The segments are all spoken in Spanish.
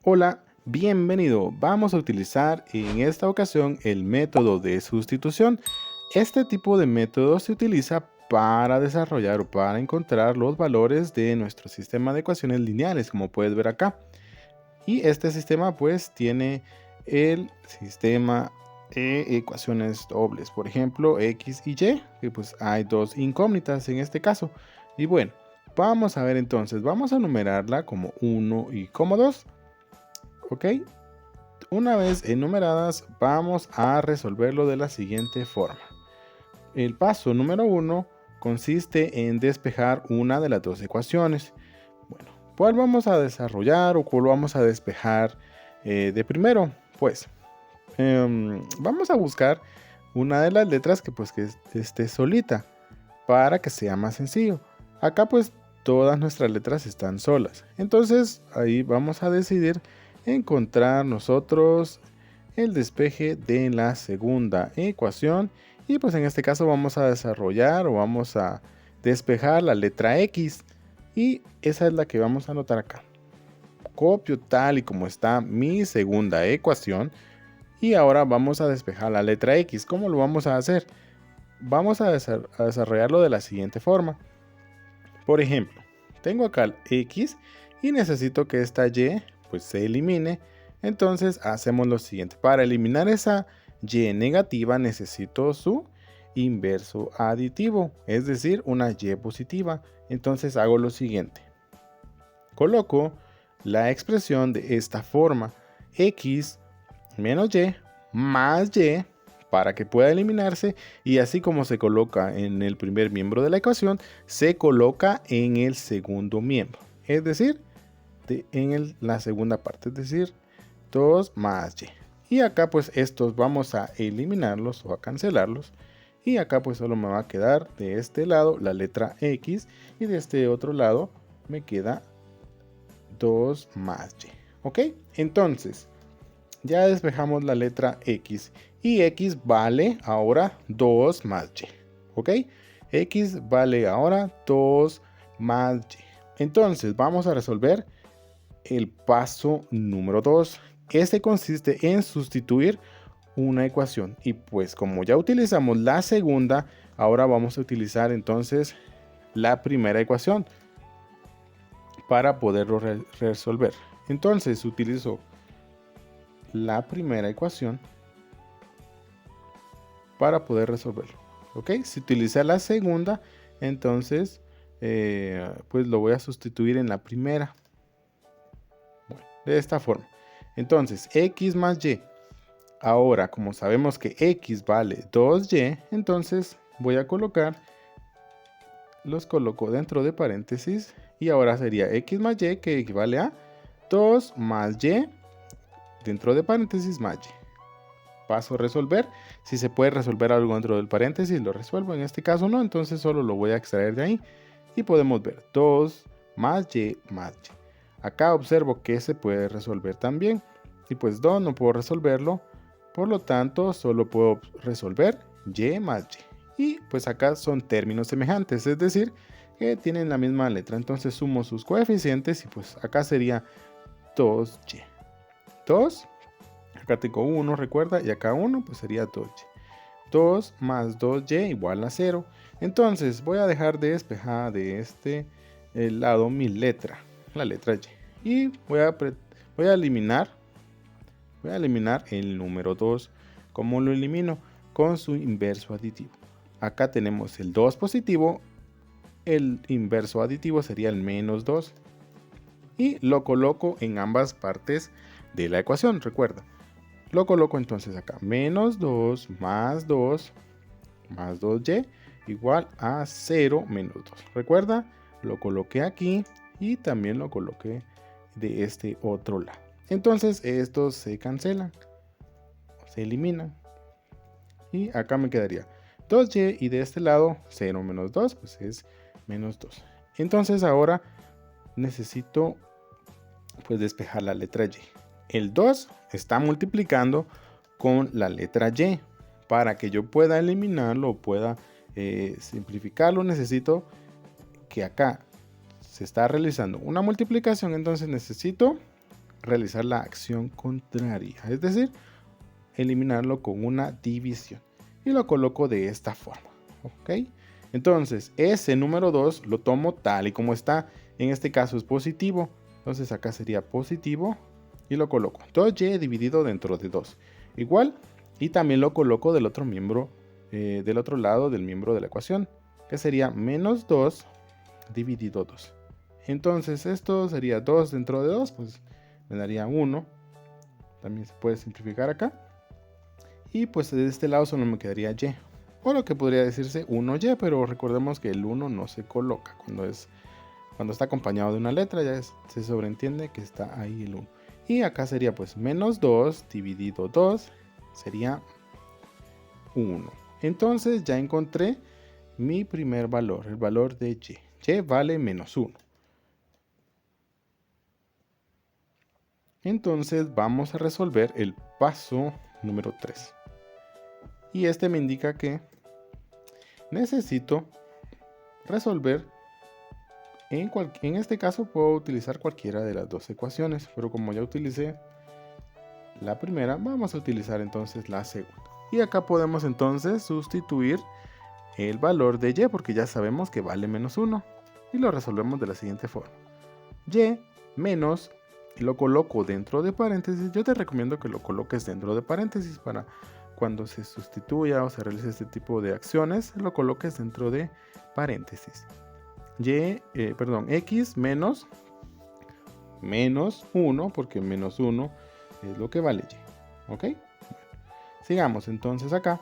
Hola, bienvenido. Vamos a utilizar en esta ocasión el método de sustitución. Este tipo de método se utiliza para desarrollar o para encontrar los valores de nuestro sistema de ecuaciones lineales, como puedes ver acá. Y este sistema pues tiene el sistema de ecuaciones dobles, por ejemplo, X y Y, que pues hay dos incógnitas en este caso. Y bueno, vamos a ver entonces, vamos a numerarla como 1 y como 2. ¿Ok? Una vez enumeradas, vamos a resolverlo de la siguiente forma. El paso número 1 consiste en despejar una de las dos ecuaciones. Bueno, ¿cuál vamos a desarrollar o cuál vamos a despejar de primero? Pues vamos a buscar una de las letras que esté solita para que sea más sencillo. Acá pues todas nuestras letras están solas. Entonces ahí vamos a decidir encontrar nosotros el despeje de la segunda ecuación. Y pues en este caso vamos a desarrollar o vamos a despejar la letra X. Y esa es la que vamos a anotar acá. Copio tal y como está mi segunda ecuación. Y ahora vamos a despejar la letra X. ¿Cómo lo vamos a hacer? Vamos a desarrollarlo de la siguiente forma. Por ejemplo, tengo acá el X y necesito que esta Y pues se elimine. Entonces hacemos lo siguiente. Para eliminar esa Y negativa necesito su inverso aditivo, es decir, una Y positiva. Entonces hago lo siguiente. Coloco la expresión de esta forma. X menos Y más Y para que pueda eliminarse, y así como se coloca en el primer miembro de la ecuación, se coloca en el segundo miembro, es decir, la segunda parte, es decir, 2 más Y. Y acá pues estos vamos a eliminarlos o a cancelarlos, y acá pues solo me va a quedar de este lado la letra X y de este otro lado me queda 2 más Y. ¿Ok? Entonces, ya despejamos la letra X y X vale ahora 2 más Y. ¿Ok? X vale ahora 2 más Y. Entonces vamos a resolver el paso número 2. Este consiste en sustituir una ecuación. Y pues como ya utilizamos la segunda, ahora vamos a utilizar entonces la primera ecuación para poderlo resolver. Entonces utilizo la primera ecuación para poder resolverlo. ¿Ok? Si utiliza la segunda, entonces pues lo voy a sustituir en la primera. Bueno, de esta forma. Entonces, X más Y. Ahora, como sabemos que X vale 2Y, entonces voy a los coloco dentro de paréntesis. Y ahora sería X más Y, que equivale a 2 más Y dentro de paréntesis más Y. Paso a resolver. Si se puede resolver algo dentro del paréntesis, lo resuelvo. En este caso no, entonces solo lo voy a extraer de ahí. Y podemos ver 2 más Y más Y. Acá observo que se puede resolver también. Y pues 2 no puedo resolverlo. Por lo tanto, solo puedo resolver Y más Y. Y pues acá son términos semejantes, es decir, que tienen la misma letra. Entonces sumo sus coeficientes y pues acá sería 2Y. 2. Acá tengo 1, recuerda, y acá 1, pues sería 2Y. 2 más 2Y igual a 0. Entonces voy a dejar de despejada de este lado mi letra, la letra Y. Y voy a eliminar el número 2. ¿Cómo lo elimino? Con su inverso aditivo. Acá tenemos el 2 positivo, el inverso aditivo sería el menos 2. Y lo coloco en ambas partes de la ecuación, recuerda. Lo coloco entonces acá, menos 2 más 2 más 2Y igual a 0 menos 2. Recuerda, lo coloqué aquí y también lo coloqué de este otro lado. Entonces estos se cancelan, se eliminan. Y acá me quedaría 2Y y de este lado 0 menos 2, pues es menos 2. Entonces ahora necesito pues despejar la letra Y. El 2 está multiplicando con la letra Y. Para que yo pueda eliminarlo o pueda simplificarlo, necesito que acá se está realizando una multiplicación, entonces necesito realizar la acción contraria, es decir, eliminarlo con una división. Y lo coloco de esta forma, ¿ok? Entonces, ese número 2 lo tomo tal y como está. En este caso es positivo. Entonces acá sería positivo y lo coloco. 2y dividido dentro de 2. Igual, y también lo coloco del otro miembro, del otro lado del miembro de la ecuación, que sería menos 2 dividido 2. Entonces esto sería 2 dentro de 2, pues me daría 1. También se puede simplificar acá. Y pues de este lado solo me quedaría y. O lo que podría decirse 1y, pero recordemos que el 1 no se coloca. Cuando está acompañado de una letra ya se sobreentiende que está ahí el 1. Y acá sería pues menos 2 dividido 2 sería 1. Entonces ya encontré mi primer valor, el valor de y. Y vale menos 1. Entonces vamos a resolver el paso número 3. Y este me indica que necesito resolver, en este caso puedo utilizar cualquiera de las dos ecuaciones, pero como ya utilicé la primera, vamos a utilizar entonces la segunda. Y acá podemos entonces sustituir el valor de y, porque ya sabemos que vale menos 1. Y lo resolvemos de la siguiente forma. Y menos, y lo coloco dentro de paréntesis. Yo te recomiendo que lo coloques dentro de paréntesis para cuando se sustituya o se realice este tipo de acciones, lo coloques dentro de paréntesis. X menos 1, porque menos 1 es lo que vale y. ¿Ok? Sigamos entonces acá.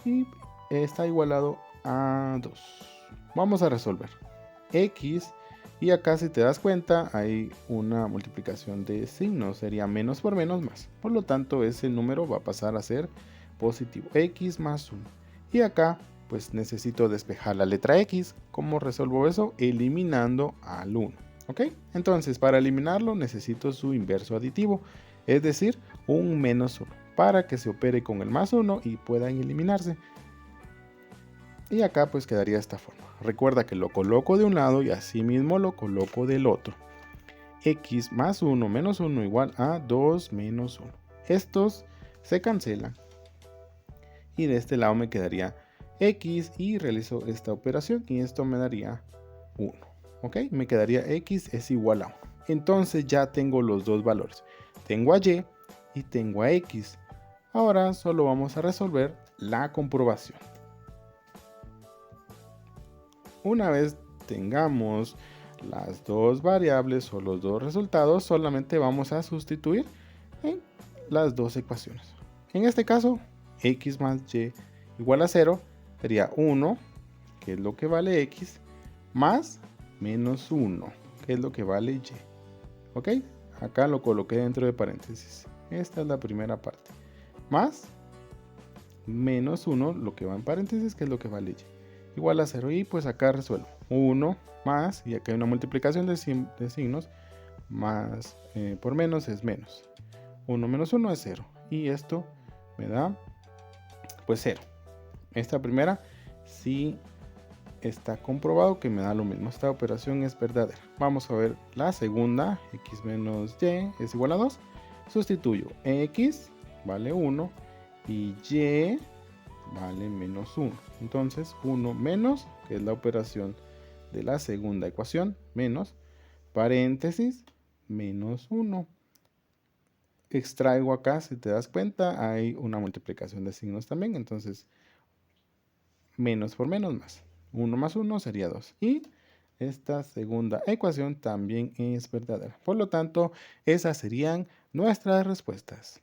Y está igualado a 2. Vamos a resolver. X, y acá si te das cuenta hay una multiplicación de signos. Sería menos por menos más. Por lo tanto ese número va a pasar a ser positivo. X más 1. Y acá pues necesito despejar la letra X. ¿Cómo resuelvo eso? Eliminando al 1. ¿Ok? Entonces para eliminarlo necesito su inverso aditivo. Es decir, un menos 1. Para que se opere con el más 1 y puedan eliminarse. Y acá pues quedaría de esta forma. Recuerda que lo coloco de un lado y asimismo lo coloco del otro. X más 1 menos 1 igual a 2 menos 1. Estos se cancelan. Y de este lado me quedaría X y realizo esta operación y esto me daría 1. ¿Ok? Me quedaría X es igual a 1. Entonces ya tengo los dos valores. Tengo a Y y tengo a X. Ahora solo vamos a resolver la comprobación. Una vez tengamos las dos variables o los dos resultados, solamente vamos a sustituir en las dos ecuaciones. En este caso, x más y igual a 0 sería 1, que es lo que vale x, más menos 1, que es lo que vale y. ¿Ok? Acá lo coloqué dentro de paréntesis. Esta es la primera parte. Más menos 1, lo que va en paréntesis, que es lo que vale y. Igual a 0 y pues acá resuelvo 1 más, y acá hay una multiplicación de signos, más por menos es menos. 1 menos 1 es 0 y esto me da pues 0. Esta primera sí está comprobado que me da lo mismo, esta operación es verdadera. Vamos a ver la segunda, x menos y es igual a 2. Sustituyo x vale 1 y y vale menos 1. Entonces 1 menos, que es la operación de la segunda ecuación, menos, paréntesis, menos 1. Extraigo acá, si te das cuenta, hay una multiplicación de signos también, entonces menos por menos más. 1 más 1 sería 2. Y esta segunda ecuación también es verdadera. Por lo tanto, esas serían nuestras respuestas.